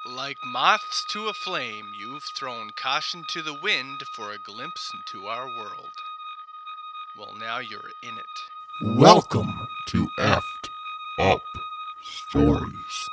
Like moths to a flame, you've thrown caution to the wind for a glimpse into our world. Well, now you're in it. Welcome to Effed Up Stories.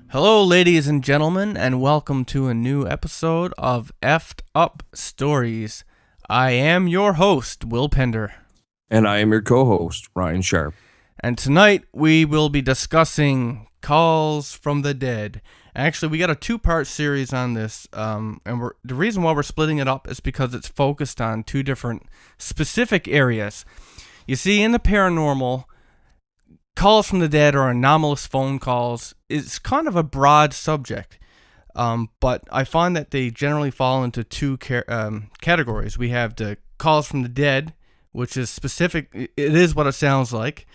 Hello, ladies and gentlemen, and welcome to a new episode of Effed Up Stories. I am your host, Will Pender. And I am your co-host, Ryan Sharp. And tonight we will be discussing calls from the dead. Actually, we got a two-part series on this, and the reason why we're splitting it up is because it's focused on two different specific areas. You see, in the paranormal, calls from the dead or anomalous phone calls is kind of a broad subject, but I find that they generally fall into two categories. We have the calls from the dead, which is specific. It is what it sounds like.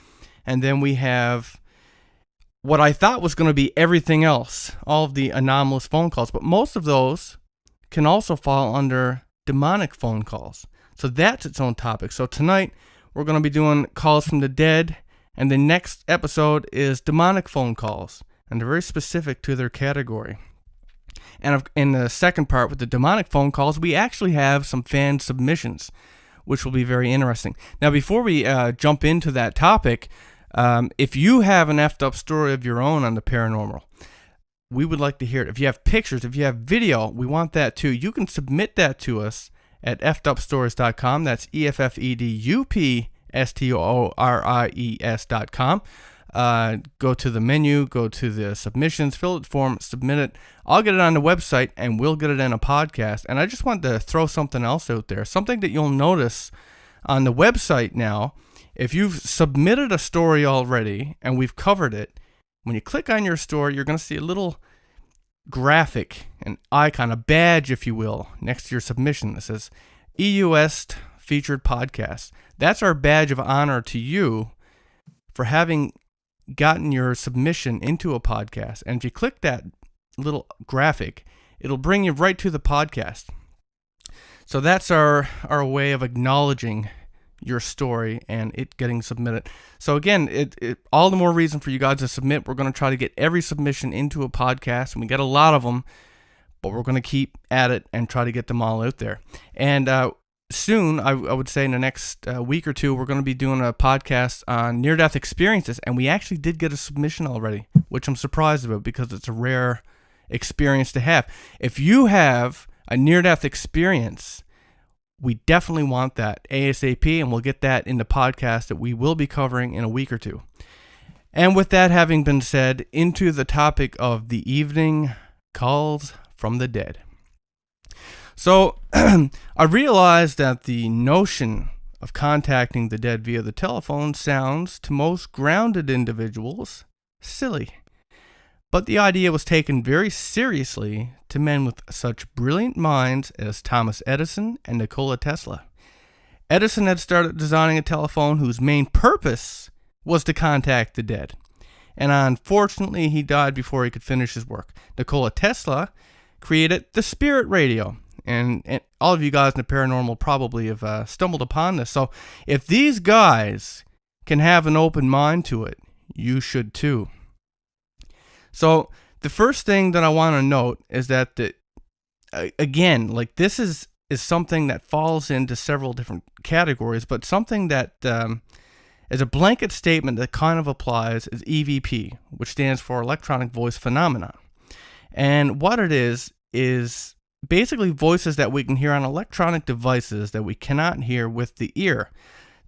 And then we have what I thought was going to be everything else, all of the anomalous phone calls. But most of those can also fall under demonic phone calls. So that's its own topic. So tonight we're going to be doing calls from the dead. And the next episode is demonic phone calls, and they're very specific to their category. And in the second part with the demonic phone calls, we actually have some fan submissions, which will be very interesting. Now, before we jump into that topic, if you have an effed up story of your own on the paranormal, we would like to hear it. If you have pictures, if you have video, we want that too. You can submit that to us at effedupstories.com. That's EFFEDUPSTORIES.com. Go to the menu, go to the submissions, fill out the form, submit it. I'll get it on the website, and we'll get it in a podcast. And I just wanted to throw something else out there, something that you'll notice on the website now. If you've submitted a story already and we've covered it, when you click on your story, you're going to see a little graphic, an icon, a badge, if you will, next to your submission that says EUS Featured Podcast. That's our badge of honor to you for having gotten your submission into a podcast. And if you click that little graphic, it'll bring you right to the podcast. So that's our way of acknowledging your story and it getting submitted. So again, it all the more reason for you guys to submit. We're going to try to get every submission into a podcast, and we get a lot of them, but we're going to keep at it and try to get them all out there. And soon, I would say in the next week or two, we're going to be doing a podcast on near-death experiences, and we actually did get a submission already, which I'm surprised about because it's a rare experience to have. If you have a near-death experience, we definitely want that ASAP, and we'll get that in the podcast that we will be covering in a week or two. And with that having been said, into the topic of the evening, calls from the dead. So, I realized that the notion of contacting the dead via the telephone sounds, to most grounded individuals, silly. But the idea was taken very seriously to men with such brilliant minds as Thomas Edison and Nikola Tesla. Edison had started designing a telephone whose main purpose was to contact the dead. And unfortunately, he died before he could finish his work. Nikola Tesla created the spirit radio. And all of you guys in the paranormal probably have stumbled upon this. So if these guys can have an open mind to it, you should too. So the first thing that I want to note is that, again, like this is is something that falls into several different categories, but something that is a blanket statement that kind of applies is EVP, which stands for Electronic Voice Phenomenon. And what it is basically voices that we can hear on electronic devices that we cannot hear with the ear.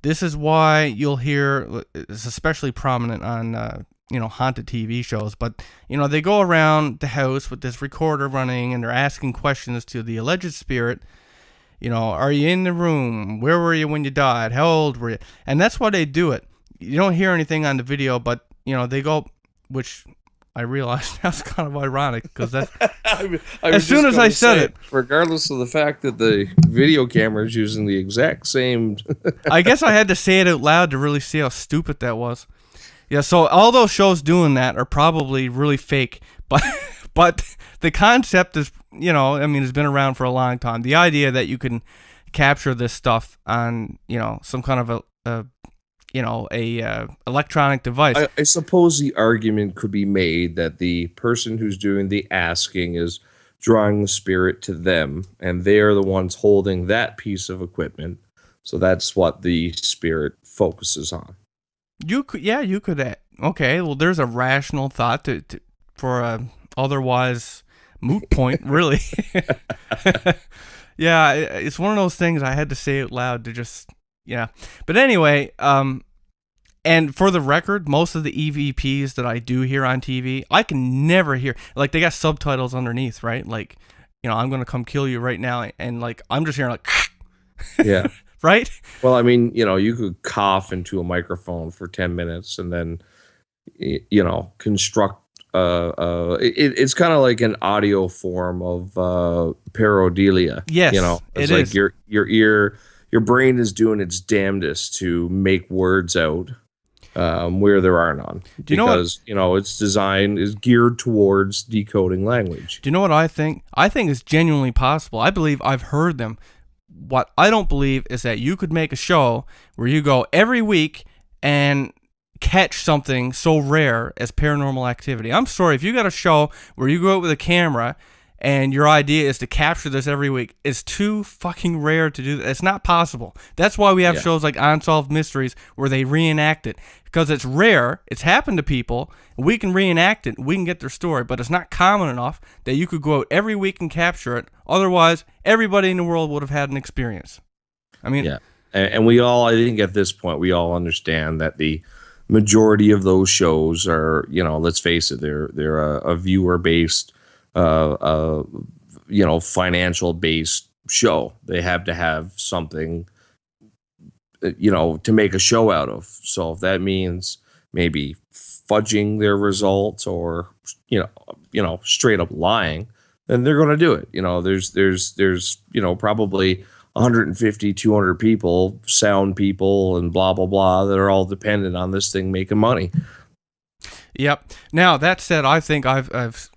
This is why you'll hear, it's especially prominent on haunted TV shows, but they go around the house with this recorder running and they're asking questions to the alleged spirit. Are you in the room? Where were you when you died? How old were you? And that's why they do it. You don't hear anything on the video, but they go, which I realized that's kind of ironic because that's as soon as I said it, regardless of the fact that the video camera is using the exact same. I guess I had to say it out loud to really see how stupid that was. Yeah, so all those shows doing that are probably really fake, but the concept is, has been around for a long time. The idea that you can capture this stuff on, some kind of a electronic device. I suppose the argument could be made that the person who's doing the asking is drawing the spirit to them, and they're the ones holding that piece of equipment. So that's what the spirit focuses on. You could. Okay, well, there's a rational thought for a otherwise moot point, really. Yeah, it's one of those things I had to say out loud to just, yeah. But anyway, and for the record, most of the EVPs that I do hear on TV, I can never hear, like, they got subtitles underneath, right? Like, I'm going to come kill you right now, and, like, I'm just hearing, like, yeah. Right? Well, you could cough into a microphone for 10 minutes and then, construct. It's kind of like an audio form of pareidolia. Yes, it's it like is. your brain is doing its damnedest to make words out where there are none. Because its design is geared towards decoding language. Do you know what I think? I think it's genuinely possible. I believe I've heard them. What I don't believe is that you could make a show where you go every week and catch something so rare as paranormal activity. I'm sorry, if you got a show where you go out with a camera and your idea is to capture this every week, it's too fucking rare to do that. It's not possible. That's why we have shows like Unsolved Mysteries where they reenact it. Because it's rare, it's happened to people, we can reenact it, we can get their story, but it's not common enough that you could go out every week and capture it. Otherwise, everybody in the world would have had an experience. Yeah. And we all, I think at this point, we all understand that the majority of those shows are, let's face it, they're a viewer-based, financial-based show. They have to have something, to make a show out of. So if that means maybe fudging their results or, straight up lying, then they're going to do it. There's probably 150, 200 people, sound people, and blah, blah, blah, that are all dependent on this thing making money. Yep. Now, that said, I think I've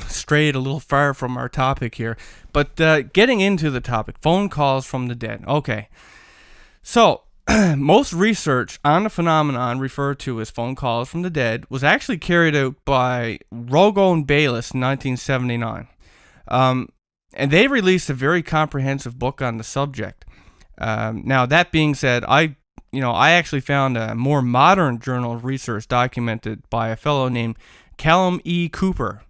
strayed a little far from our topic here. But getting into the topic, phone calls from the dead. Okay. So, most research on the phenomenon referred to as phone calls from the dead was actually carried out by Rogo and Bayliss in 1979. And they released a very comprehensive book on the subject. Now, that being said, I actually found a more modern journal of research documented by a fellow named Callum E. Cooper.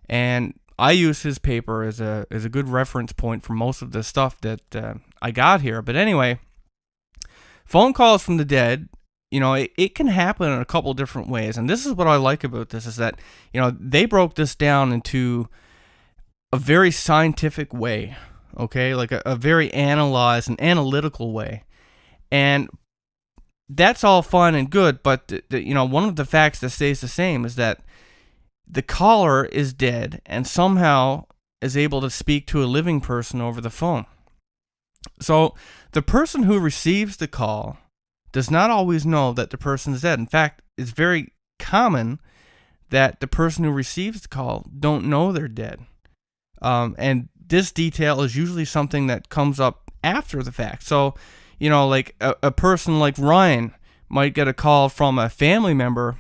And I use his paper as a good reference point for most of the stuff that I got here. But anyway, phone calls from the dead, it can happen in a couple different ways. And this is what I like about this, is that, they broke this down into a very scientific way, okay? Like a very analyzed and analytical way. And that's all fine and good, but, one of the facts that stays the same is that the caller is dead and somehow is able to speak to a living person over the phone. So the person who receives the call does not always know that the person is dead. In fact, it's very common that the person who receives the call don't know they're dead. And this detail is usually something that comes up after the fact. So, like a person like Ryan might get a call from a family member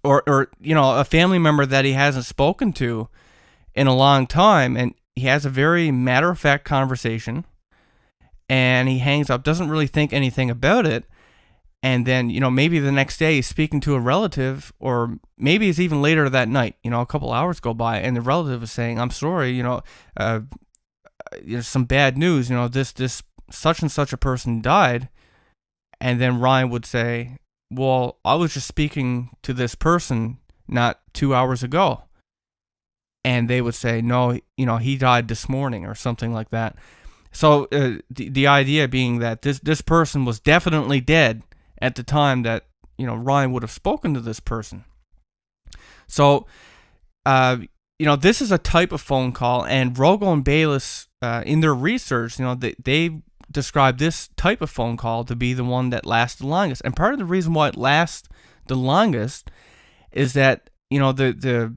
or a family member that he hasn't spoken to in a long time. And he has a very matter-of-fact conversation, and he hangs up, doesn't really think anything about it. And then, maybe the next day he's speaking to a relative, or maybe it's even later that night, a couple hours go by, and the relative is saying, I'm sorry, some bad news, this such and such a person died. And then Ryan would say, well, I was just speaking to this person not 2 hours ago. And they would say, no, he died this morning or something like that. So the idea being that this person was definitely dead at the time that, Ryan would have spoken to this person. So, this is a type of phone call, and Rogo and Bayless, in their research, they describe this type of phone call to be the one that lasts the longest. And part of the reason why it lasts the longest is that, the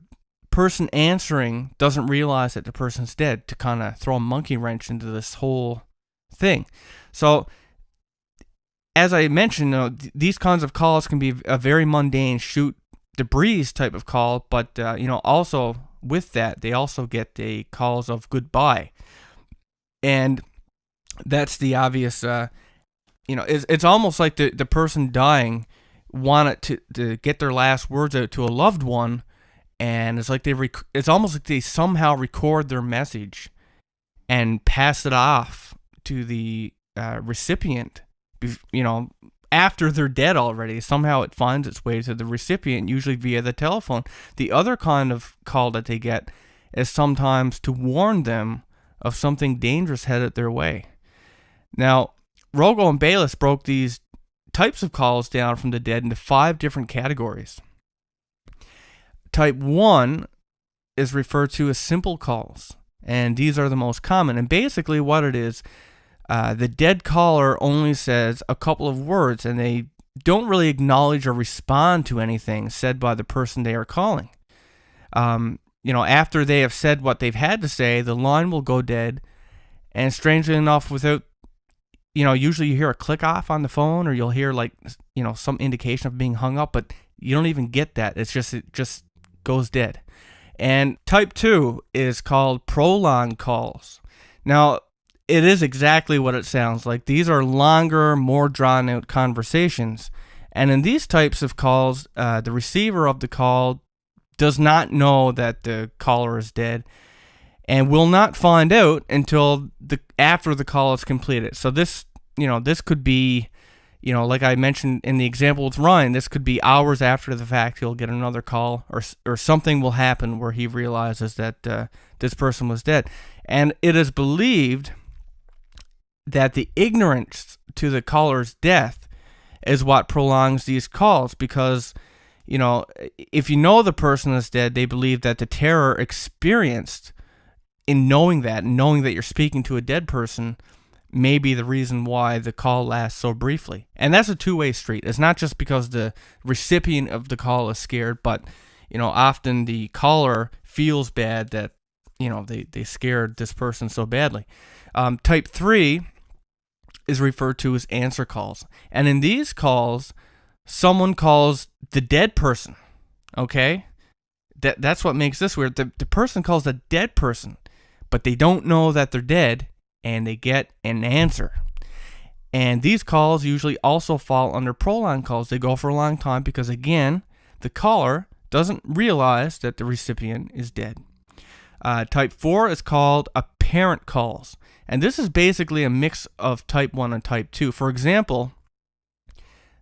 person answering doesn't realize that the person's dead, to kind of throw a monkey wrench into this whole thing. So, as I mentioned, these kinds of calls can be a very mundane shoot the breeze type of call, but also with that, they also get the calls of goodbye, and that's the obvious. It's almost like the person dying wanted to get their last words out to a loved one, and it's like it's almost like they somehow record their message and pass it off to the recipient. After they're dead already, somehow it finds its way to the recipient, usually via the telephone. The other kind of call that they get is sometimes to warn them of something dangerous headed their way. Now, Rogo and Bayless broke these types of calls down from the dead into 5 different categories. Type 1 is referred to as simple calls, and these are the most common. And basically what it is, the dead caller only says a couple of words, and they don't really acknowledge or respond to anything said by the person they are calling. After they have said what they've had to say, the line will go dead, and strangely enough, without, usually you hear a click off on the phone, or you'll hear some indication of being hung up, but you don't even get that. It just goes dead. And type 2 is called prolonged calls. Now, it is exactly what it sounds like. These are longer, more drawn-out conversations. And in these types of calls, the receiver of the call does not know that the caller is dead, and will not find out until after the call is completed. So this could be, like I mentioned in the example with Ryan, this could be hours after the fact. He'll get another call, or something will happen where he realizes that this person was dead. And it is believed that the ignorance to the caller's death is what prolongs these calls, because, if you know the person is dead, they believe that the terror experienced in knowing that you're speaking to a dead person may be the reason why the call lasts so briefly. And that's a two-way street. It's not just because the recipient of the call is scared, but, often the caller feels bad that, they scared this person so badly. Type 3 is referred to as answer calls. And in these calls, someone calls the dead person, okay? That's what makes this weird. The person calls a dead person, but they don't know that they're dead, and they get an answer. And these calls usually also fall under prolonged calls. They go for a long time because, again, the caller doesn't realize that the recipient is dead. Type 4 is called apparent calls. And this is basically a mix of type 1 and type 2. For example,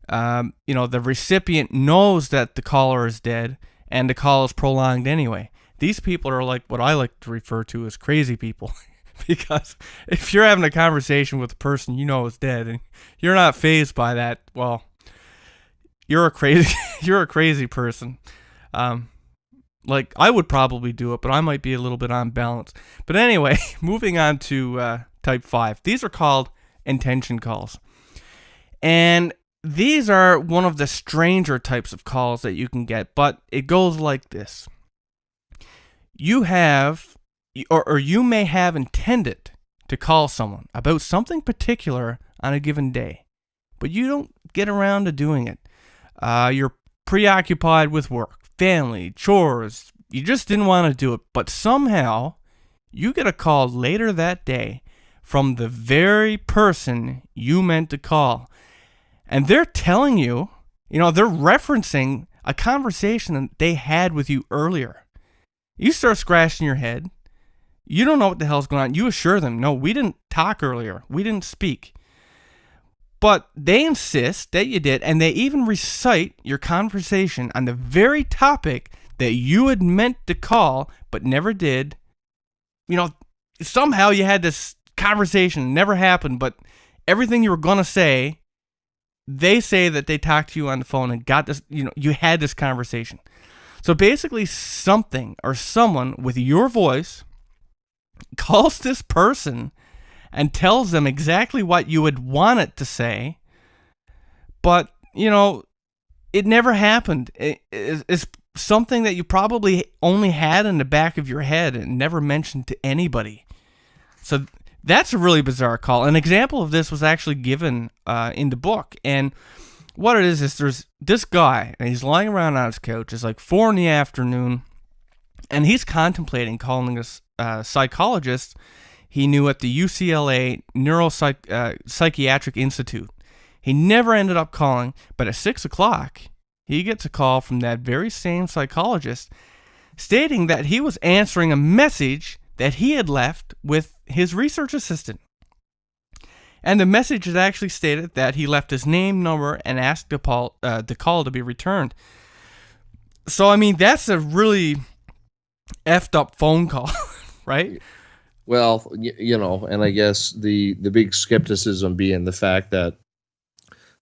the recipient knows that the caller is dead, and the call is prolonged anyway. These people are like what I like to refer to as crazy people. Because if you're having a conversation with a person is dead, and you're not fazed by that, well, you're a crazy person. Like, I would probably do it, but I might be a little bit unbalanced. But anyway, moving on to type 5. These are called intention calls. And these are one of the stranger types of calls that you can get, but it goes like this. You have, or you may have intended to call someone about something particular on a given day, but you don't get around to doing it. You're preoccupied with work, family, chores. You just didn't want to do it, but somehow you get a call later that day from the very person you meant to call. And they're telling you, they're referencing a conversation that they had with you earlier. You start scratching your head. You don't know what the hell's going on. You assure them, no, we didn't talk earlier. We didn't speak. But they insist that you did, and they even recite your conversation on the very topic that you had meant to call but never did. Somehow you had this conversation, never happened, but everything you were going to say, they say that they talked to you on the phone and got this, you had this conversation. So basically something or someone with your voice calls this person and tells them exactly what you would want it to say, but, it never happened. It's something that you probably only had in the back of your head and never mentioned to anybody. So that's a really bizarre call. An example of this was actually given in the book. And what it is there's this guy, and he's lying around on his couch. It's like 4 p.m, and he's contemplating calling a psychologist he knew at the UCLA Neuropsychiatric Institute. He never ended up calling, but at 6 o'clock, he gets a call from that very same psychologist stating that he was answering a message that he had left with his research assistant. And the message had actually stated that he left his name, number, and asked the call to be returned. So, that's a really effed up phone call, right? Well, and I guess the big skepticism being the fact that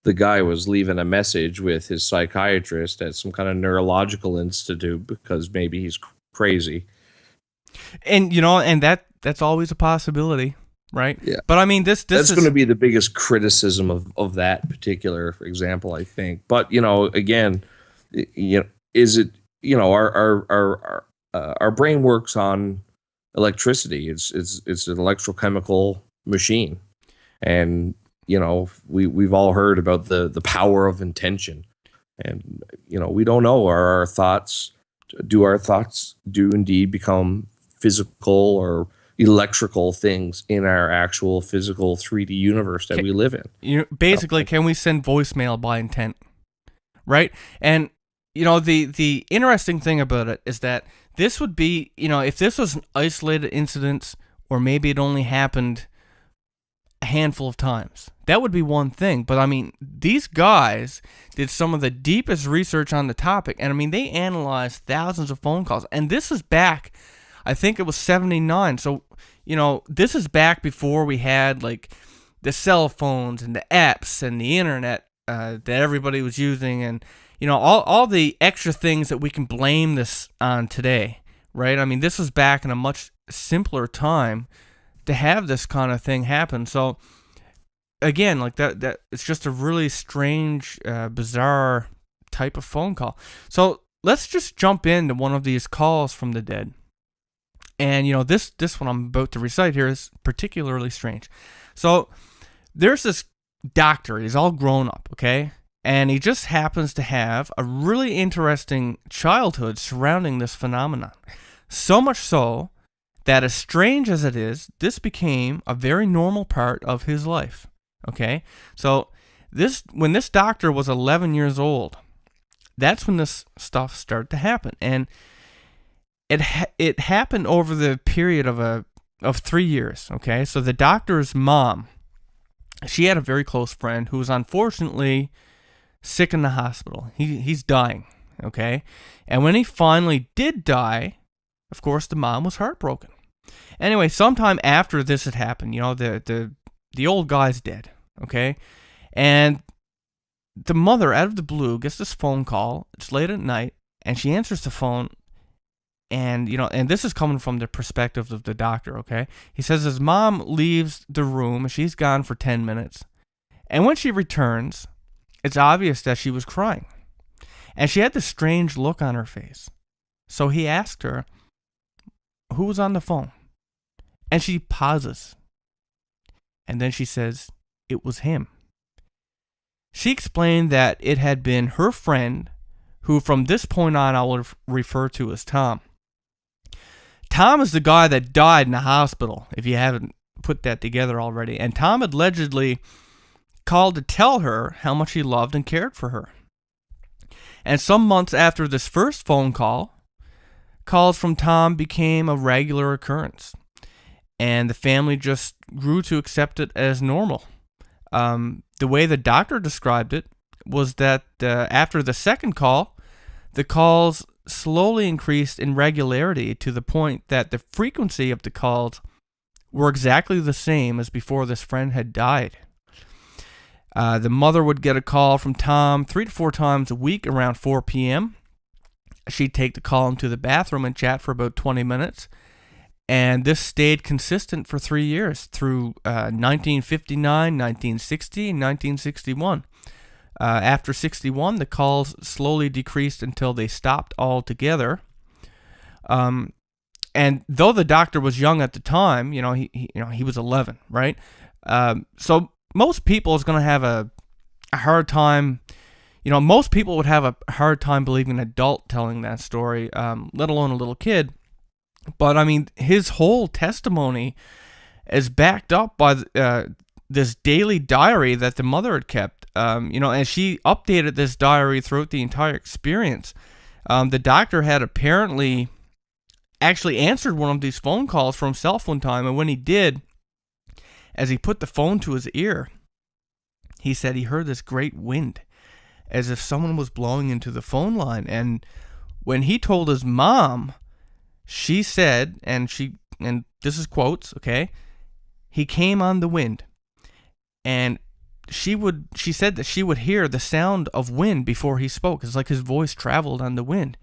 the guy was leaving a message with his psychiatrist at some kind of neurological institute because maybe he's crazy. And, and that's always a possibility, right? Yeah. But that's going to be the biggest criticism of that particular example, I think. But, again, is it, our brain works on electricity. It's an electrochemical machine. And, we've all heard about the power of intention. And, we don't know, our thoughts do indeed become physical or electrical things in our actual physical 3D universe that we live in. Basically, can we send voicemail by intent? Right? And, the interesting thing about it is that this would be, if this was an isolated incident, or maybe it only happened a handful of times, that would be one thing. But these guys did some of the deepest research on the topic, and they analyzed thousands of phone calls. And this is back, I think it was 1979. So, this is back before we had like the cell phones and the apps and the internet that everybody was using, and all the extra things that we can blame this on today, right? This was back in a much simpler time to have this kind of thing happen. So again, like that it's just a really strange, bizarre type of phone call. So let's just jump into one of these calls from the dead. And this one I'm about to recite here is particularly strange. So there's this doctor. He's all grown up, okay? And he just happens to have a really interesting childhood surrounding this phenomenon. So much so that, as strange as it is, this became a very normal part of his life. Okay? So when this doctor was 11 years old, that's when this stuff started to happen. And it happened over the period of 3 years. Okay? So the doctor's mom, she had a very close friend who was unfortunately sick in the hospital. He's dying, okay? And when he finally did die, of course, the mom was heartbroken. Anyway, sometime after this had happened, the old guy's dead, okay? And the mother, out of the blue, gets this phone call. It's late at night, and she answers the phone, and, and this is coming from the perspective of the doctor, okay? He says his mom leaves the room, and she's gone for 10 minutes. And when she returns, it's obvious that she was crying. And she had this strange look on her face. So he asked her, who was on the phone? And she pauses. And then she says, it was him. She explained that it had been her friend, who from this point on I will refer to as Tom. Tom is the guy that died in the hospital, if you haven't put that together already. And Tom allegedly called to tell her how much he loved and cared for her. And some months after this first phone call, calls from Tom became a regular occurrence. And the family just grew to accept it as normal. The way the doctor described it was that after the second call, the calls slowly increased in regularity to the point that the frequency of the calls were exactly the same as before this friend had died. The mother would get a call from Tom 3 to 4 times a week around 4 p.m. She'd take the call into the bathroom and chat for about 20 minutes. And this stayed consistent for 3 years through 1959, 1960, and 1961. After 61, the calls slowly decreased until they stopped altogether. And though the doctor was young at the time, he was 11, right? So most people is going to have a hard time. Most people would have a hard time believing an adult telling that story, let alone a little kid. But I mean, his whole testimony is backed up by this daily diary that the mother had kept. And she updated this diary throughout the entire experience. The doctor had apparently actually answered one of these phone calls for himself one time, and when he did, as he put the phone to his ear, he said he heard this great wind, as if someone was blowing into the phone line. And when he told his mom, she said, and this is quotes, okay, he came on the wind, and she said that she would hear the sound of wind before he spoke. It's like his voice traveled on the wind.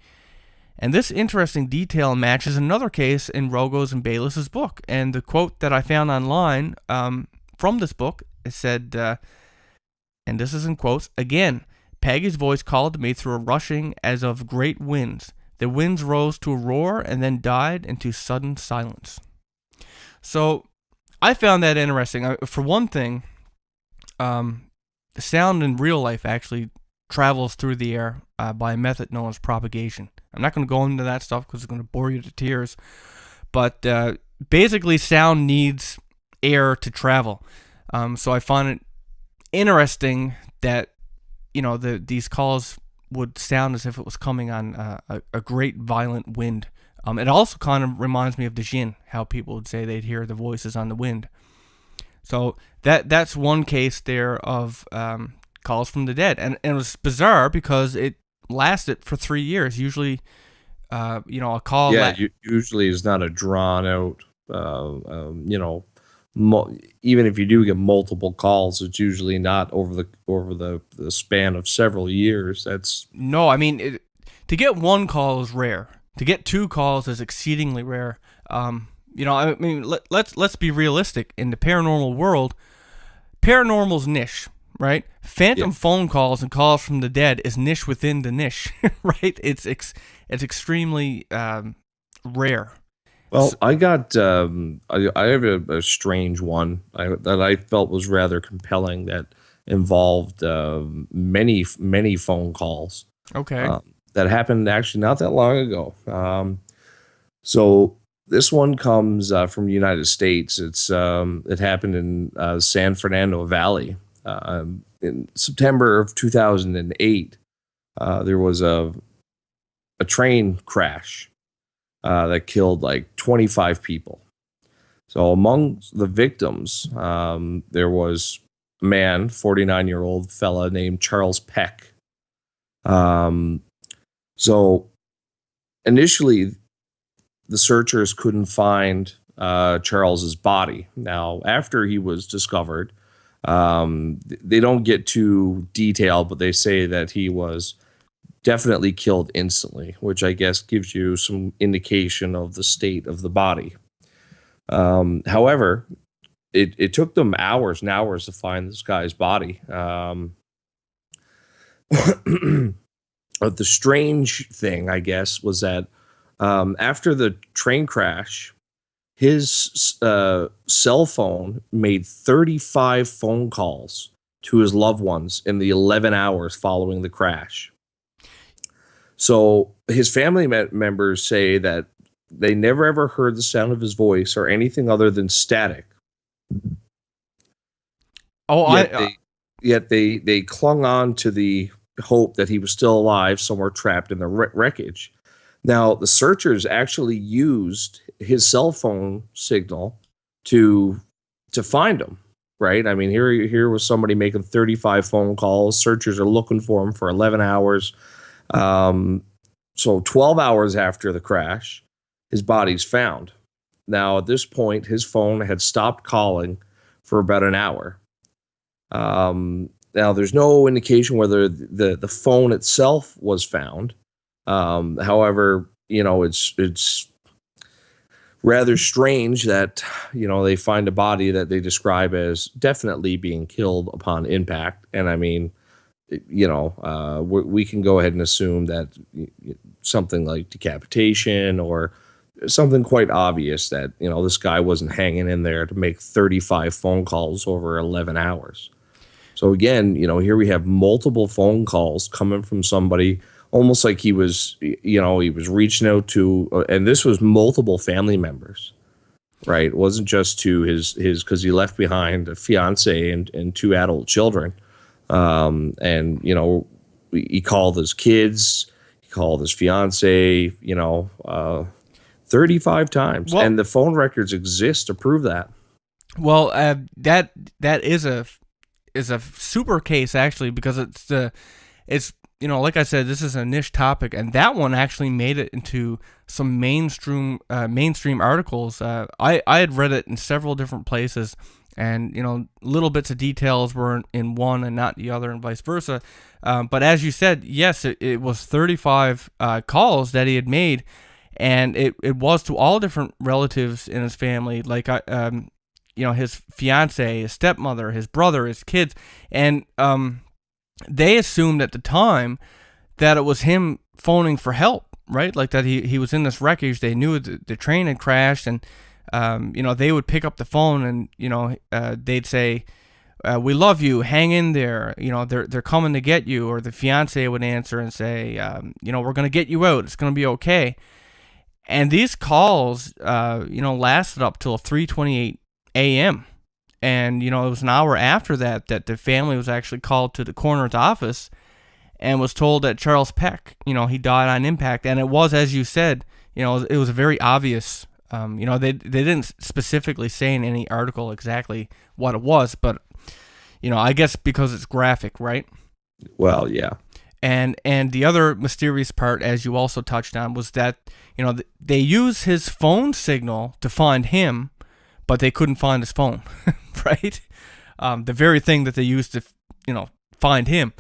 And this interesting detail matches another case in Rogos and Bayless's book. And the quote that I found online from this book, it said, and this is in quotes, again, Peggy's voice called to me through a rushing as of great winds. The winds rose to a roar and then died into sudden silence. So I found that interesting. For one thing, the sound in real life actually travels through the air by a method known as propagation. I'm not going to go into that stuff because it's going to bore you to tears. But basically, sound needs air to travel. So I find it interesting that these calls would sound as if it was coming on a great violent wind. It also kind of reminds me of the Jinn, how people would say they'd hear the voices on the wind. So that's one case there of calls from the dead. And it was bizarre because it lasted for 3 years. Usually, a call... Yeah, usually is not a drawn out, even if you do get multiple calls, it's usually not over the span of several years. No, I mean, to get one call is rare. To get 2 calls is exceedingly rare. Let's be realistic. In the paranormal world, paranormal's niche, right? Phantom phone calls and calls from the dead is niche within the niche, right? It's extremely rare. Well, I got I have a strange one that I felt was rather compelling that involved many phone calls. Okay. That happened actually not that long ago. So this one comes from the United States. It happened in San Fernando Valley in September of 2008. There was a train crash that killed like 25 people. So among the victims, there was a man, 49-year-old fella named Charles Peck. So initially, the searchers couldn't find Charles's body. Now, after he was discovered, they don't get too detailed, but they say that he was definitely killed instantly, which I guess gives you some indication of the state of the body. However, it took them hours and hours to find this guy's body. But the strange thing, I guess, was that after the train crash, his cell phone made 35 phone calls to his loved ones in the 11 hours following the crash. So his family members say that they never ever heard the sound of his voice or anything other than static. Oh, Yet they clung on to the hope that he was still alive somewhere trapped in the wreckage. Now, the searchers actually used his cell phone signal to find him, right? I mean, here was somebody making 35 phone calls. Searchers are looking for him for 11 hours. So 12 hours after the crash, his body's found. Now, at this point, his phone had stopped calling for about an hour. Now, there's no indication whether the phone itself was found. However, it's rather strange that, they find a body that they describe as definitely being killed upon impact. And I mean, we can go ahead and assume that something like decapitation or something quite obvious that, this guy wasn't hanging in there to make 35 phone calls over 11 hours. So again, here we have multiple phone calls coming from somebody almost like he was reaching out to, and this was multiple family members, right? It wasn't just to his, because he left behind a fiance and two adult children. And, he called his kids, he called his fiance, 35 times. Well, and the phone records exist to prove that. Well, that is a super case actually, because it's like I said, this is a niche topic, and that one actually made it into some mainstream articles. I had read it in several different places, and little bits of details were in one and not the other, and vice versa. But as you said, yes, it was 35 calls that he had made, and it was to all different relatives in his family, like his fiance, his stepmother, his brother, his kids, and they assumed at the time that it was him phoning for help, right? Like that he was in this wreckage. They knew the train had crashed, and they would pick up the phone and they'd say, "We love you. Hang in there. They're coming to get you." Or the fiance would answer and say, "We're gonna get you out. It's gonna be okay." And these calls, lasted up till 3:28 a.m. And, it was an hour after that the family was actually called to the coroner's office and was told that Charles Peck, he died on impact. And it was, as you said, it was very obvious. They didn't specifically say in any article exactly what it was, but, I guess because it's graphic, right? Well, yeah. And the other mysterious part, as you also touched on, was that, they use his phone signal to find him, but they couldn't find his phone, right? The very thing that they used to, find him.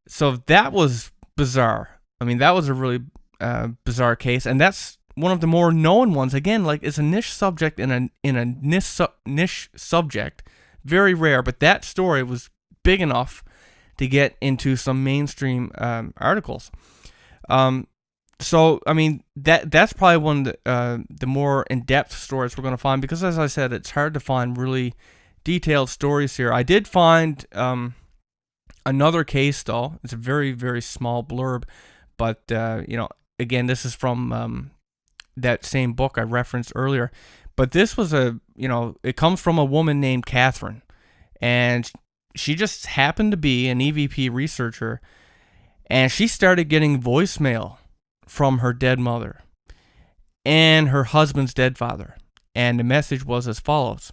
So that was bizarre. I mean, that was a really bizarre case, and that's one of the more known ones. Again, like it's a niche subject in a niche subject, very rare. But that story was big enough to get into some mainstream articles. So, I mean, that's probably one of the more in-depth stories we're going to find, because, as I said, it's hard to find really detailed stories here. I did find another case, though. It's a very, very small blurb, but, again, this is from that same book I referenced earlier. But this was it comes from a woman named Catherine, and she just happened to be an EVP researcher, and she started getting voicemail from her dead mother and her husband's dead father. And the message was as follows: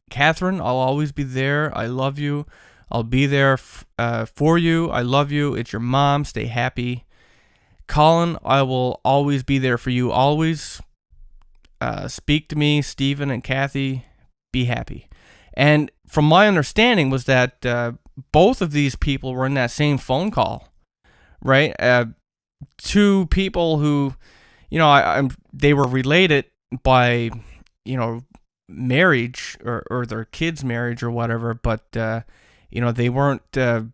"Catherine, I'll always be there. I love you. I'll be there for you. I love you. It's your mom. Stay happy. Colin, I will always be there for you. Always. Speak to me. Stephen and Kathy. Be happy." And from my understanding was that both of these people were in that same phone call, right? Two people who, they were related by, marriage or their kids' marriage or whatever, but, they weren't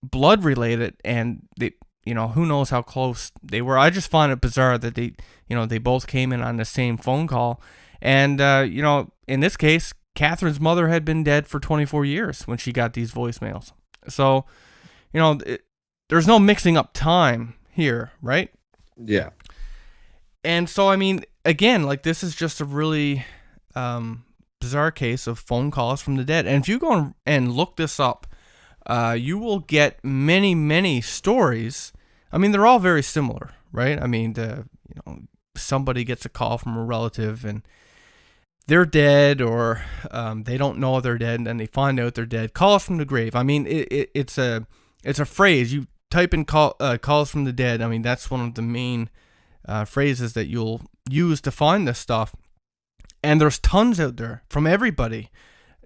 blood related, and they, who knows how close they were. I just find it bizarre that they both came in on the same phone call. And, in this case, Catherine's mother had been dead for 24 years when she got these voicemails. So, there's no mixing up time here, right? Yeah. And so, I mean, again, like this is just a really bizarre case of phone calls from the dead. And if you go and look this up, you will get many, many stories. I mean, they're all very similar, right? I mean, somebody gets a call from a relative and they're dead, or they don't know they're dead, and then they find out they're dead. Calls from the grave. I mean, it's a phrase. You type in calls from the dead. I mean, that's one of the main phrases that you'll use to find this stuff. And there's tons out there from everybody,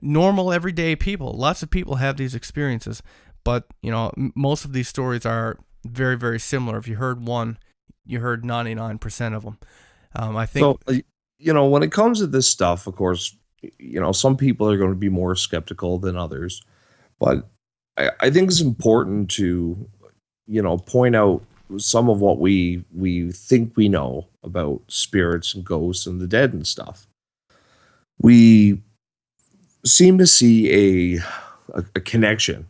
normal, everyday people. Lots of people have these experiences, but most of these stories are very, very similar. If you heard one, you heard 99% of them. I think. So, when it comes to this stuff, of course, some people are going to be more skeptical than others, but I think it's important to, point out some of what we think we know about spirits and ghosts and the dead and stuff. We seem to see a connection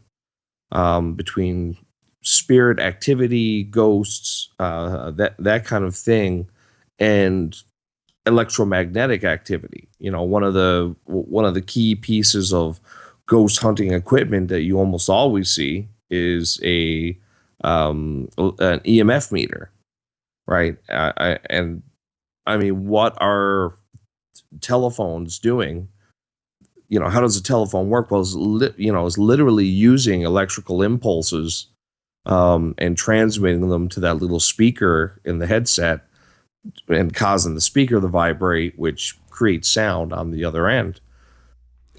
between spirit activity, ghosts, that kind of thing, and electromagnetic activity. One of the key pieces of ghost hunting equipment that you almost always see is an EMF meter, right? And I mean, what are telephones doing? How does a telephone work? Well, it's literally using electrical impulses and transmitting them to that little speaker in the headset and causing the speaker to vibrate, which creates sound on the other end.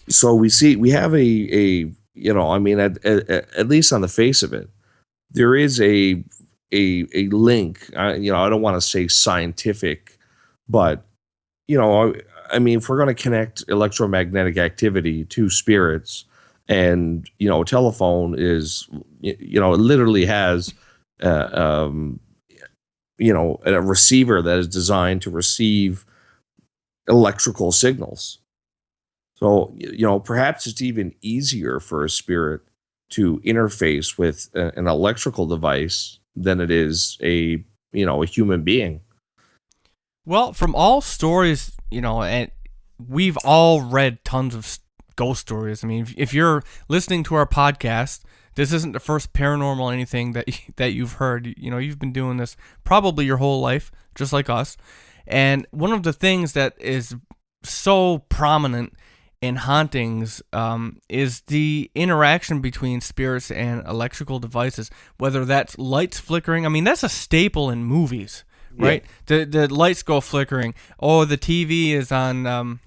So we have a at least on the face of it, there is a link. I don't want to say scientific, but if we're going to connect electromagnetic activity to spirits, and a telephone is, it literally has a receiver that is designed to receive electrical signals. So, perhaps it's even easier for a spirit to interface with an electrical device than it is a human being. Well, from all stories, and we've all read tons of ghost stories. I mean, if you're listening to our podcast, this isn't the first paranormal anything that you've heard. You've been doing this probably your whole life, just like us. And one of the things that is so prominent in hauntings is the interaction between spirits and electrical devices, whether that's lights flickering. I mean, that's a staple in movies, right? Yeah. The lights go flickering. Oh, the TV is on,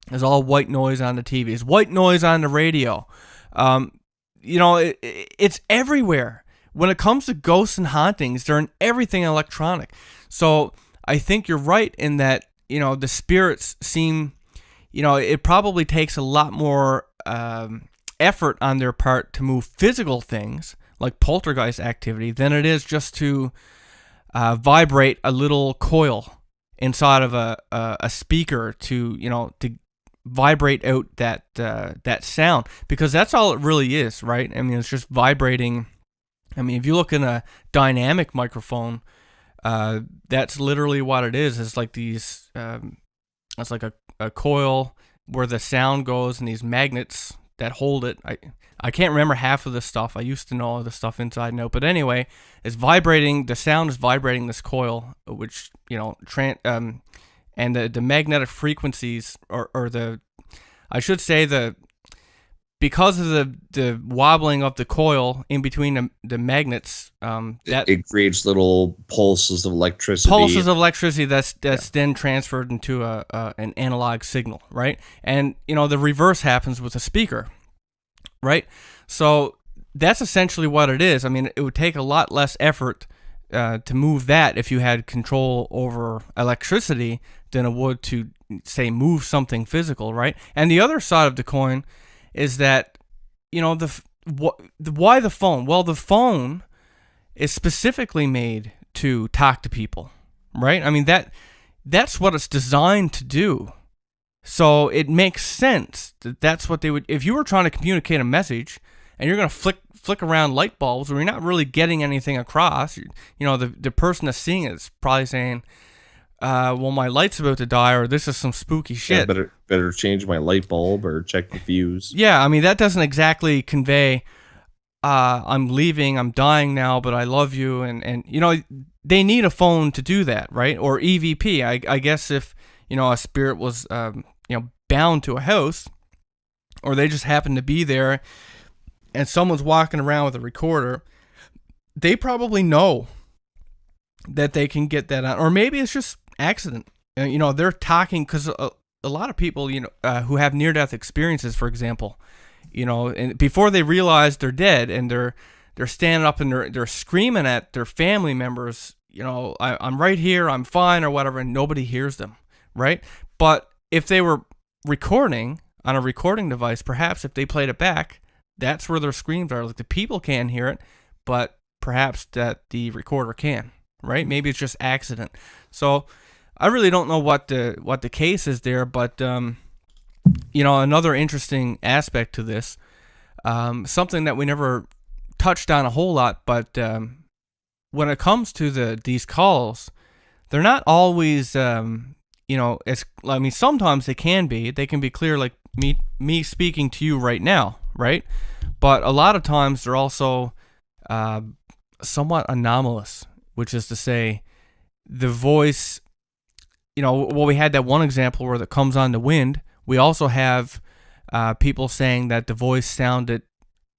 there's all white noise on the TV. It's white noise on the radio. It's everywhere. When it comes to ghosts and hauntings, they're in everything electronic. So I think you're right in that, the spirits seem, it probably takes a lot more effort on their part to move physical things like poltergeist activity than it is just to vibrate a little coil inside of a speaker to vibrate out that sound, because that's all it really is, right? I mean, it's just vibrating. I mean, if you look in a dynamic microphone, that's literally what it is. It's like these, it's like a coil where the sound goes, and these magnets that hold it. I can't remember half of this stuff. I used to know all the stuff inside and out, but anyway, it's vibrating. The sound is vibrating this coil, which and the magnetic frequencies, or because of the wobbling of the coil in between the magnets, that it creates little pulses of electricity. That's then transferred into an analog signal, right? And the reverse happens with a speaker, right? So that's essentially what it is. I mean, it would take a lot less effort to move that if you had control over electricity than it would to, say, move something physical, right? And the other side of the coin is that, why the phone? Well, the phone is specifically made to talk to people, right? I mean, that's what it's designed to do. So it makes sense that that's what they would, if you were trying to communicate a message and you're going to flick around light bulbs where you're not really getting anything across, the person that's seeing it is probably saying, well, my light's about to die, or this is some spooky Yeah, shit. better change my light bulb or check the fuse. Yeah, I mean, that doesn't exactly convey, I'm leaving, I'm dying now, but I love you. And they need a phone to do that, right? Or EVP. I guess if, a spirit was, bound to a house, or they just happen to be there, and someone's walking around with a recorder, they probably know that they can get that on. Or maybe it's just accident. They're talking, because a lot of people, who have near-death experiences, for example, and before they realize they're dead, and they're standing up and they're screaming at their family members, I'm right here, I'm fine, or whatever, and nobody hears them, right? But if they were recording on a recording device, perhaps if they played it back, that's where their screams are. Like, the people can hear it, but perhaps that the recorder can, right? Maybe it's just accident. So I really don't know what the case is there, but another interesting aspect to this, something that we never touched on a whole lot, but when it comes to these calls, they're not always sometimes they can be clear, like me speaking to you right now, right? But a lot of times they're also somewhat anomalous, which is to say, the voice, we had that one example where that comes on the wind. We also have people saying that the voice sounded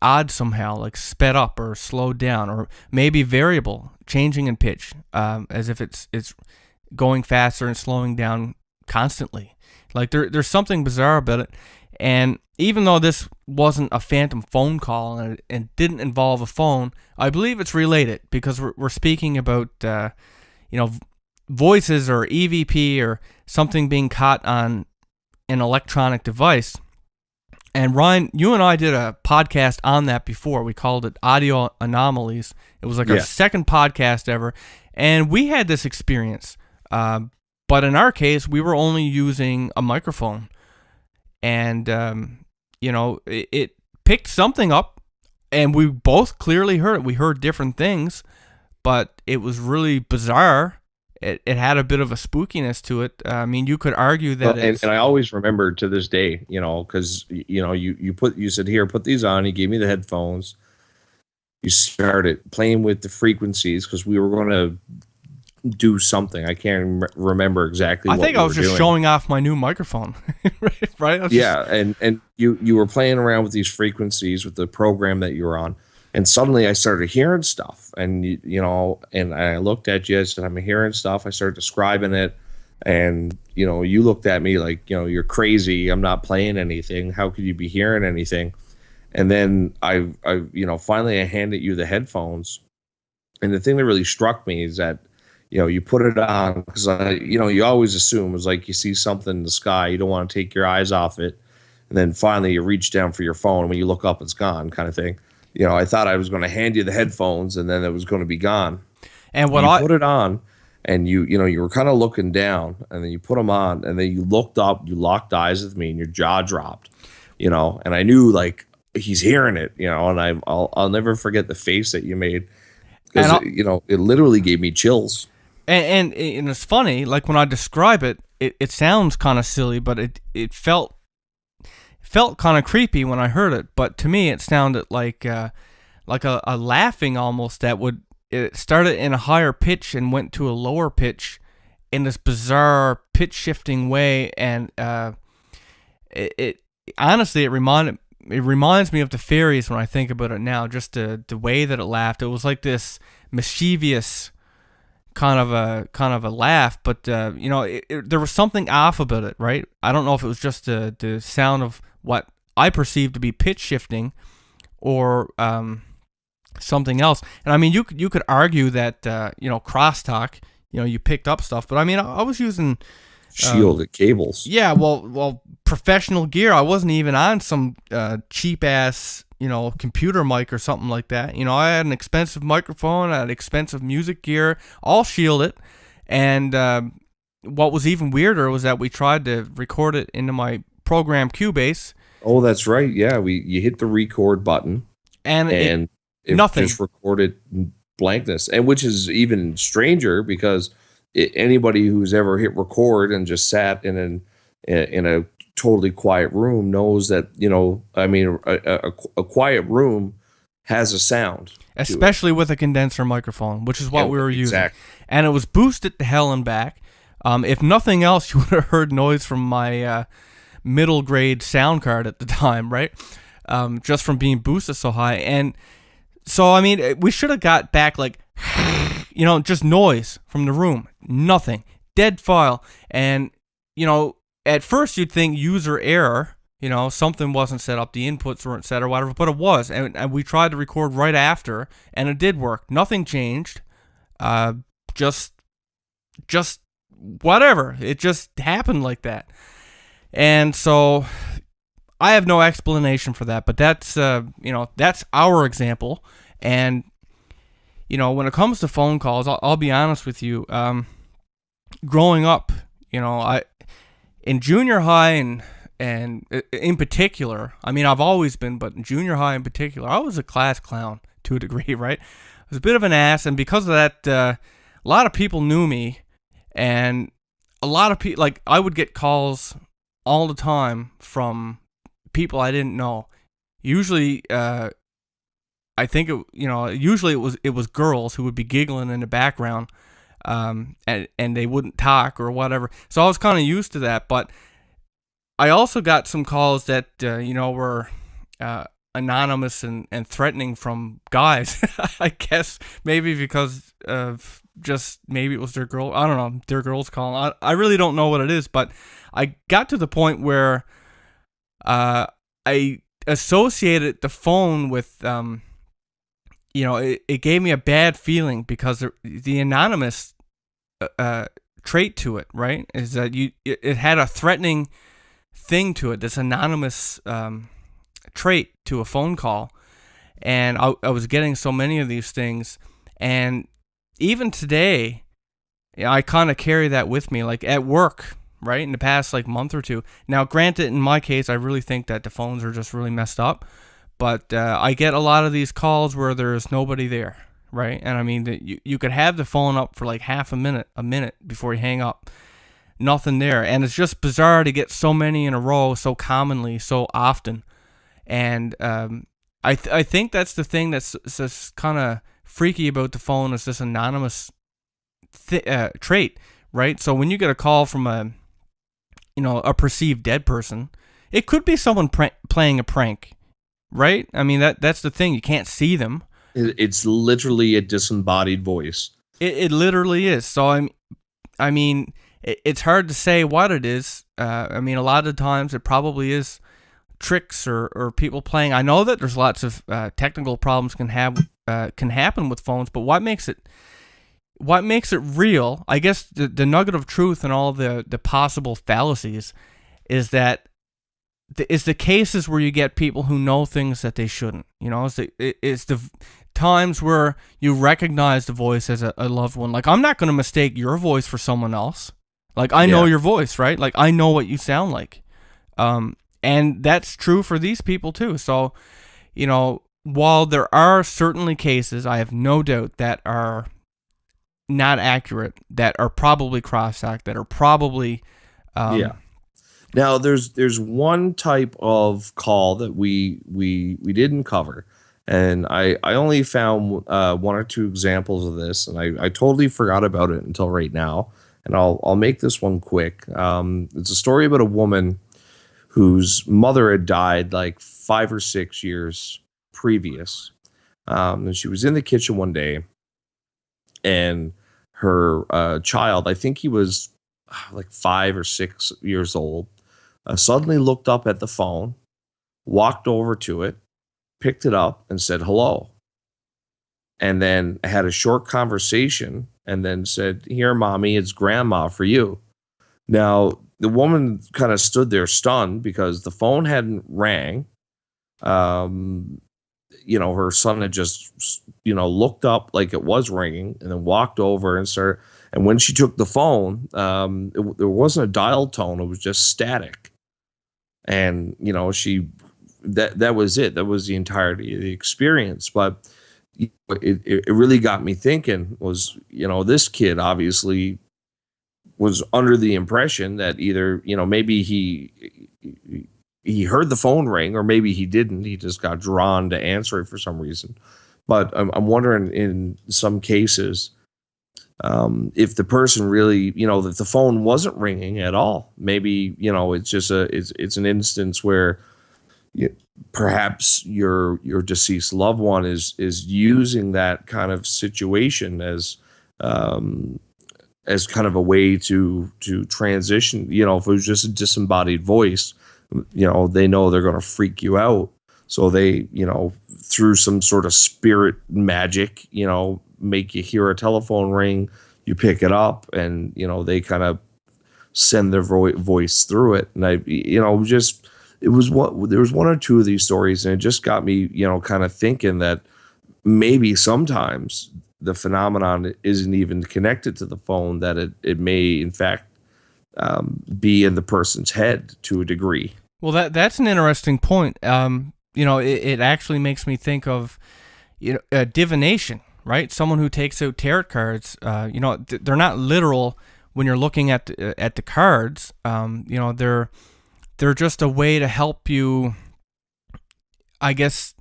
odd somehow, like sped up or slowed down, or maybe variable, changing in pitch, as if it's going faster and slowing down constantly. Like, there's something bizarre about it. And even though this wasn't a phantom phone call and didn't involve a phone, I believe it's related, because we're speaking about voices or EVP or something being caught on an electronic device. And Ryan, you and I did a podcast on that before. We called it Audio Anomalies. It was like our second podcast ever. And we had this experience. But in our case, we were only using a microphone. And, it picked something up. And we both clearly heard it. We heard different things. But it was really bizarre. It had a bit of a spookiness to it. I mean, you could argue that and I always remember to this day, because you said, here, put these on. You gave me the headphones. You started playing with the frequencies, because we were going to do something. I can't remember exactly. I think I was just showing off my new microphone, right? And you were playing around with these frequencies with the program that you were on. And suddenly I started hearing stuff, and and I looked at you, I said, I'm hearing stuff. I started describing it, and you looked at me like, you're crazy. I'm not playing anything. How could you be hearing anything? And then I finally I handed you the headphones, and the thing that really struck me is that you put it on, because you always assume, it's like you see something in the sky, you don't want to take your eyes off it, and then finally you reach down for your phone, and when you look up, it's gone, kind of thing. I thought I was going to hand you the headphones, and then it was going to be gone. And you put it on, and you were kind of looking down, and then you put them on, and then you looked up, you locked eyes with me, and your jaw dropped. And I knew, like, he's hearing it. And I'll never forget the face that you made, because it literally gave me chills. And it's funny, like, when I describe it, it sounds kind of silly, but it felt kind of creepy when I heard it. But to me, it sounded like a laughing almost, it started in a higher pitch and went to a lower pitch in this bizarre pitch shifting way. And it honestly, it reminds me of the fairies when I think about it now, just the way that it laughed. It was like this mischievous kind of a laugh, but there was something off about it, right? I don't know if it was just the sound of what I perceived to be pitch shifting, or something else. And I mean, you could argue that crosstalk, you picked up stuff, but I mean, I was using shielded cables. Yeah, well, professional gear. I wasn't even on some cheap ass computer mic or something like that. I had an expensive microphone, I had expensive music gear, all shielded. And what was even weirder was that we tried to record it into my program Cubase. Oh, that's right. Yeah, you hit the record button, and it nothing. Just recorded blankness, and which is even stranger, because anybody who's ever hit record and just sat in a totally quiet room knows that, I mean, a quiet room has a sound, especially with a condenser microphone, which is what we were using, and it was boosted to hell and back. If nothing else, you would have heard noise from my middle grade sound card at the time, right? Just from being boosted so high. And so, I mean, we should have got back like, just noise from the room. Nothing. Dead file. And, at first you'd think user error, something wasn't set up, the inputs weren't set or whatever, but it was. And we tried to record right after, and it did work. Nothing changed. Just whatever. It just happened like that. And so I have no explanation for that, but that's that's our example. And when it comes to phone calls, I'll be honest with you. Growing up, I in junior high and in particular, I mean, I've always been, but in junior high in particular, I was a class clown to a degree, right? I was a bit of an ass, and because of that, a lot of people knew me, and a lot of people, like, I would get calls all the time from people I didn't know. Usually, I think usually it was girls who would be giggling in the background, and they wouldn't talk or whatever. So I was kind of used to that, but I also got some calls that were anonymous and threatening from guys. I guess maybe because of just maybe it was their girl. I don't know, their girls calling. I really don't know what it is, but I got to the point where I associated the phone with it gave me a bad feeling because the anonymous trait to it, right, is that it had a threatening thing to it, this anonymous trait to a phone call. And I was getting so many of these things, and even today, I kind of carry that with me, like at work, right, in the past like month or two. Now, granted, in my case, I really think that the phones are just really messed up, but I get a lot of these calls where there's nobody there, right? And I mean, you could have the phone up for like half a minute before you hang up. Nothing there. And it's just bizarre to get so many in a row so commonly, so often. And I think that's the thing that's kind of freaky about the phone, is this anonymous trait, right? So when you get a call from a perceived dead person, it could be someone playing a prank, right? I mean, that's the thing. You can't see them. It's literally a disembodied voice. It literally is. So I mean, it's hard to say what it is. I mean, a lot of times it probably is tricks or people playing. I know that there's lots of technical problems can happen with phones, but what makes it real, I guess the nugget of truth and all the possible fallacies is that it's the cases where you get people who know things that they shouldn't. It's the times where you recognize the voice as a loved one. Like, I'm not going to mistake your voice for someone else. Like, I know your voice, right? Like, I know what you sound like. And that's true for these people too. So, while there are certainly cases, I have no doubt, that are not accurate, that are probably cross-talk, that are probably... Now, there's one type of call that we didn't cover, and I only found one or two examples of this, and I totally forgot about it until right now, and I'll make this one quick. It's a story about a woman whose mother had died like 5 or 6 years previous, and she was in the kitchen one day, and her child, I think he was like 5 or 6 years old, suddenly looked up at the phone, walked over to it, picked it up, and said hello. And then had a short conversation, and then said, "Here, mommy, it's grandma for you." Now, the woman kind of stood there stunned because the phone hadn't rang. Her son had just, looked up like it was ringing, and then walked over and started. And when she took the phone, there wasn't a dial tone; it was just static. And that was it. That was the entirety of the experience. But it really got me thinking. Was this kid obviously was under the impression that either, maybe he heard the phone ring, or maybe he didn't. He just got drawn to answer it for some reason. But I'm wondering, in some cases, if the person really, that the phone wasn't ringing at all. Maybe, it's just it's an instance where perhaps your deceased loved one is using that kind of situation as kind of a way to transition. If it was just a disembodied voice, they know they're going to freak you out. So they, through some sort of spirit magic, make you hear a telephone ring, you pick it up, and, they kind of send their voice through it. And there was one or two of these stories, and it just got me, kind of thinking that maybe sometimes the phenomenon isn't even connected to the phone, that it may in fact be in the person's head to a degree. Well, that's an interesting point. It actually makes me think of, divination, right? Someone who takes out tarot cards. They're not literal when you're looking at the cards. They're just a way to help you, I guess,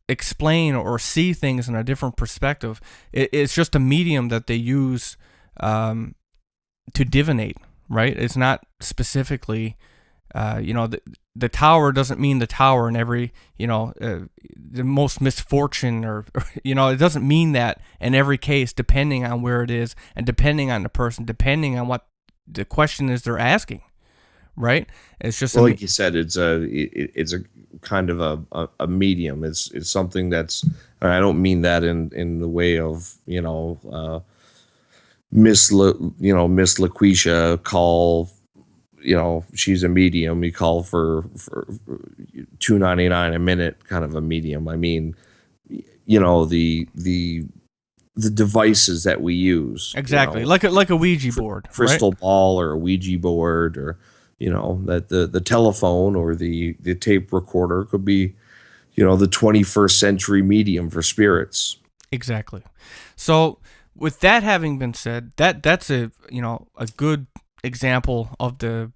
explain or see things in a different perspective. It's just a medium that they use to divinate, right? It's not specifically, the tower doesn't mean the tower in every, the most misfortune, or it doesn't mean that in every case, depending on where it is and depending on the person, depending on what the question is they're asking, right? It's just, like you said, it's a kind of a medium. It's something that's, and I don't mean that in the way of, Miss LaQuisha call, she's a medium. You call for $2.99 a minute, kind of a medium. I mean, the devices that we use, exactly, like a Ouija board, crystal right? ball, or a Ouija board, or that the telephone or the tape recorder could be, the 21st century medium for spirits. Exactly. So with that having been said, that's a good example of the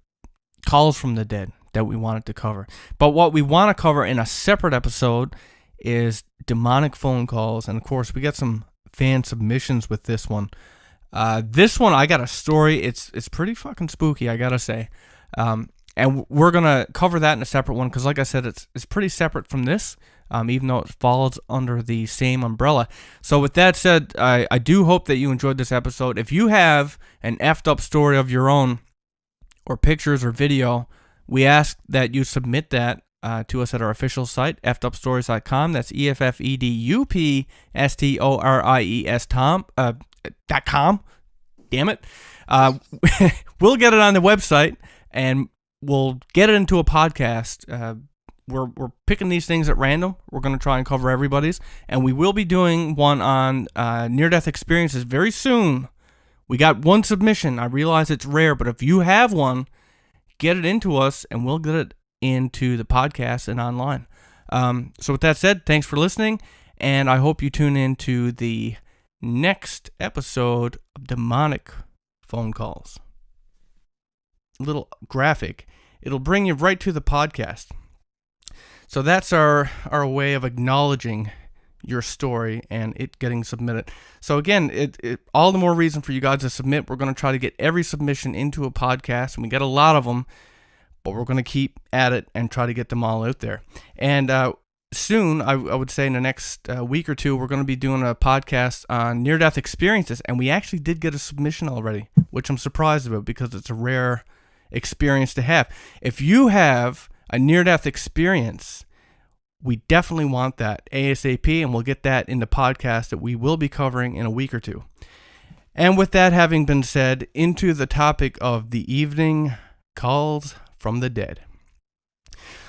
calls from the dead that we wanted to cover. But what we want to cover in a separate episode is demonic phone calls, and of course we got some fan submissions with this one. This one, I got a story. It's pretty fucking spooky, I gotta say. And we're gonna cover that in a separate one, because like I said, it's pretty separate from this, even though it falls under the same umbrella. So with that said, I do hope that you enjoyed this episode. If you have an effed up story of your own, or pictures or video, we ask that you submit that to us at our official site, effedupstories.com. That's EFFEDUPSTORIES.com. Damn it. We'll get it on the website, and we'll get it into a podcast. We're picking these things at random. We're going to try and cover everybody's, and we will be doing one on near-death experiences very soon. We got one submission. I realize it's rare, but if you have one, get it into us, and we'll get it into the podcast and online. So with that said, thanks for listening, and I hope you tune in to the next episode of Demonic Phone Calls. A little graphic. It'll bring you right to the podcast. So that's our way of acknowledging your story and it getting submitted. So again, it all the more reason for you guys to submit. We're going to try to get every submission into a podcast, and we get a lot of them, but we're going to keep at it and try to get them all out there. And soon, I would say in the next week or two, we're going to be doing a podcast on near-death experiences, and we actually did get a submission already, which I'm surprised about because it's a rare experience to have. If you have a near-death experience, we definitely want that ASAP, and we'll get that in the podcast that we will be covering in a week or two. And with that having been said, into the topic of the evening, calls from the dead.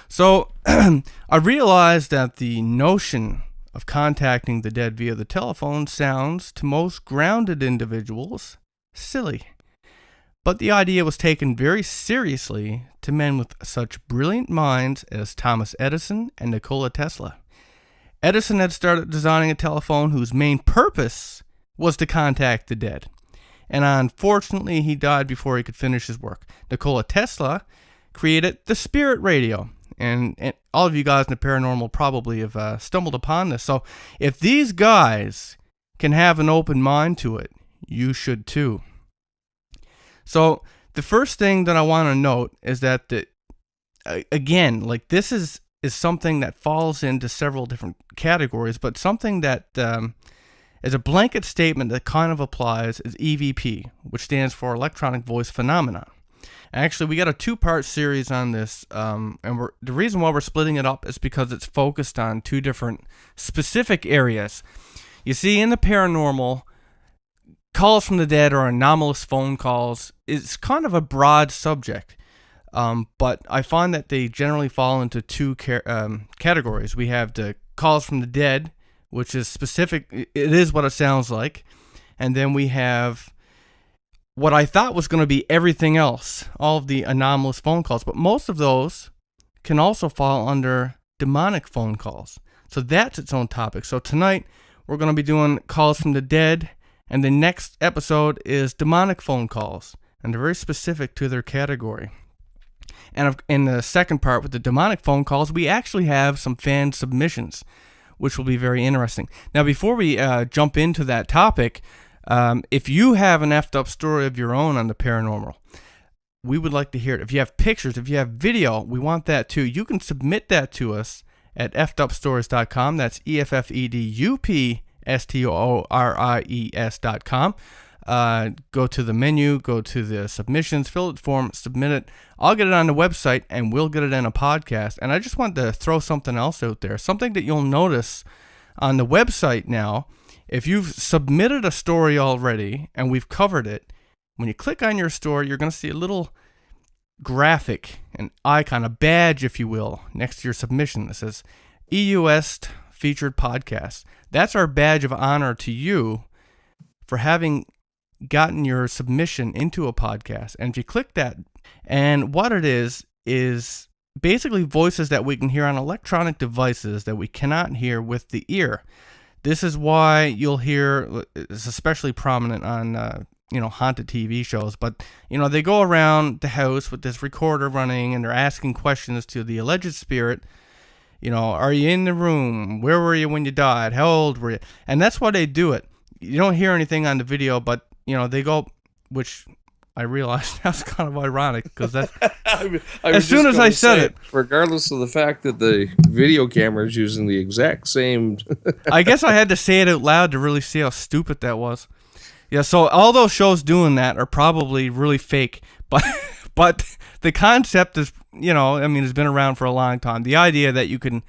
So I realized that the notion of contacting the dead via the telephone sounds, to most grounded individuals, silly. But the idea was taken very seriously to men with such brilliant minds as Thomas Edison and Nikola Tesla. Edison had started designing a telephone whose main purpose was to contact the dead. and unfortunately he died before he could finish his work. Nikola Tesla created the spirit radio, and all of you guys in the paranormal probably have stumbled upon this. So if these guys can have an open mind to it, you should too. So the first thing that I want to note is that again, like this is something that falls into several different categories, but something that is a blanket statement that kind of applies is EVP, which stands for Electronic Voice Phenomenon. Actually, we got a 2-part series on this, and the reason why we're splitting it up is because it's focused on 2 different specific areas. You see, in the paranormal, calls from the dead or anomalous phone calls is kind of a broad subject. But I find that they generally fall into 2 categories. We have the calls from the dead, which is specific. It is what it sounds like. And then we have what I thought was going to be everything else, all of the anomalous phone calls. But most of those can also fall under demonic phone calls. So that's its own topic. So tonight we're going to be doing calls from the dead. And the next episode is demonic phone calls. And they're very specific to their category. And in the second part with the demonic phone calls, we actually have some fan submissions, which will be very interesting. Now, before we jump into that topic, if you have an effed up story of your own on the paranormal, we would like to hear it. If you have pictures, if you have video, we want that too. You can submit that to us at effedupstories.com. That's EFFEDUPSTORIES.com. Go to the menu, go to the submissions, fill out the form, submit it. I'll get it on the website and we'll get it in a podcast. And I just wanted to throw something else out there, something that you'll notice on the website now. If you've submitted a story already and we've covered it, when you click on your story, you're going to see a little graphic, an icon, a badge, if you will, next to your submission that says EUS Featured Podcast. That's our badge of honor to you for having gotten your submission into a podcast. And if you click that, and what it is basically voices that we can hear on electronic devices that we cannot hear with the ear. This is why you'll hear, it's especially prominent on haunted TV shows, but they go around the house with this recorder running and they're asking questions to the alleged spirit. Are you in the room? Where were you when you died? How old were you? And that's why they do it. You don't hear anything on the video, but they go, which I realized that's kind of ironic because that's as soon as I said it, regardless of the fact that the video camera is using the exact same. I guess I had to say it out loud to really see how stupid that was. Yeah, so all those shows doing that are probably really fake, but the concept is, has been around for a long time. The idea that you can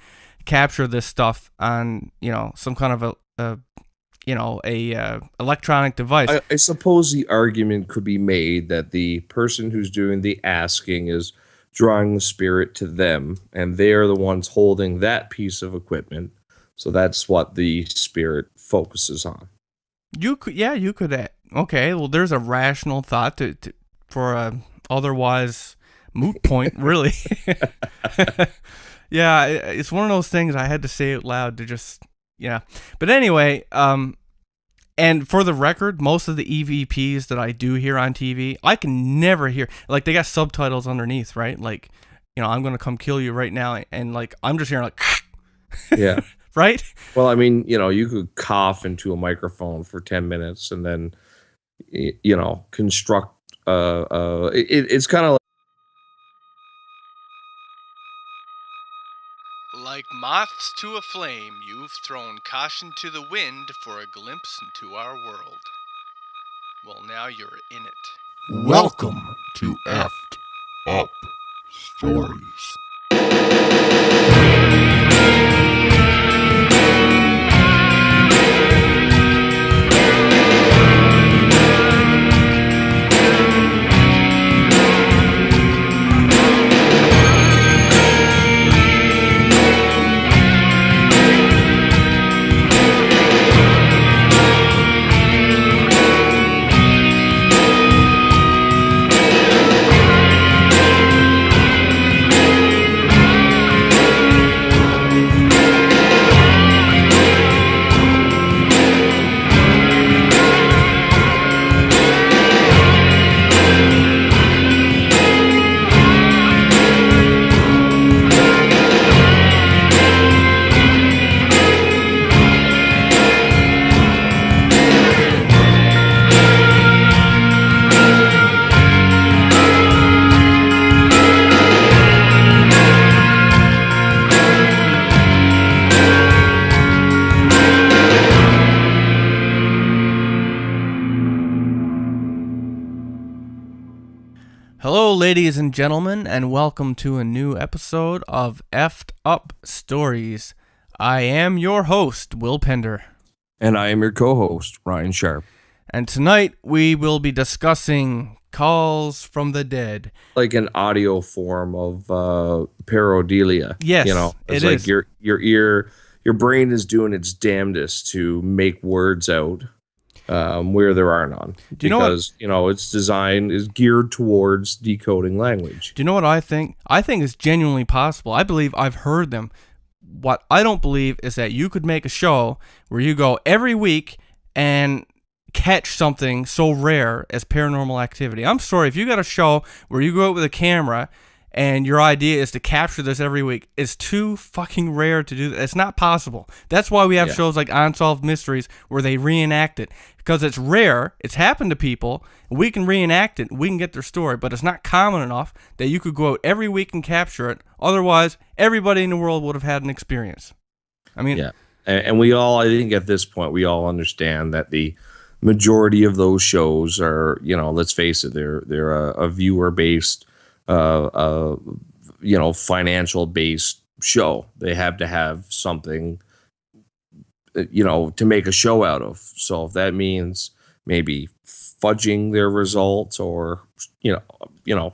capture this stuff on, some kind of a electronic device. I suppose the argument could be made that the person who's doing the asking is drawing the spirit to them, and they're the ones holding that piece of equipment. So that's what the spirit focuses on. You could. Okay, well, there's a rational thought for a otherwise moot point, really. Yeah, it's one of those things I had to say out loud to just. Yeah, but anyway, and for the record, most of the EVPs that I do hear on TV, I can never hear, like, they got subtitles underneath, right? Like, I'm going to come kill you right now, and, like, I'm just hearing, like, yeah. Right? Well, I mean, you could cough into a microphone for 10 minutes and then, construct, it's kind of like moths to a flame, you've thrown caution to the wind for a glimpse into our world. Well, now you're in it. Welcome to Effed Up Stories. Hello, ladies and gentlemen, and welcome to a new episode of Effed Up Stories. I am your host, Will Pender. And I am your co-host, Ryan Sharp. And tonight we will be discussing calls from the dead. Like an audio form of pareidolia. Yes, it's it like is. your brain is doing its damnedest to make words out where there are none. Do you know what? Because its design is geared towards decoding language. Do you know what I think? I think it's genuinely possible. I believe I've heard them. What I don't believe is that you could make a show where you go every week and catch something so rare as paranormal activity. I'm sorry, if you got a show where you go out with a camera and your idea is to capture this every week, it's too fucking rare to do that. It's not possible. That's why we have shows like Unsolved Mysteries where they reenact it. Because it's rare, it's happened to people, we can reenact it, we can get their story, but it's not common enough that you could go out every week and capture it. Otherwise, everybody in the world would have had an experience. I mean... Yeah, and we all, I think at this point, we all understand that the majority of those shows are, let's face it, they're a viewer-based, financial-based show. They have to have something to make a show out of. So if that means maybe fudging their results or,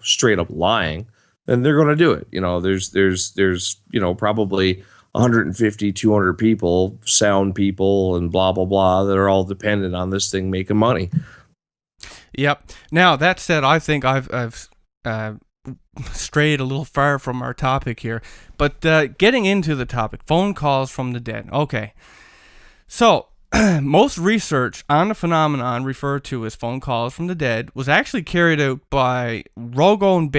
straight up lying, then they're going to do it. There's probably 150, 200 people, sound people and blah, blah, blah, that are all dependent on this thing making money. Yep. Now, that said, I think I've strayed a little far from our topic here. But getting into the topic, phone calls from the dead. Okay. So, most research on the phenomenon referred to as phone calls from the dead was actually carried out by Rogo and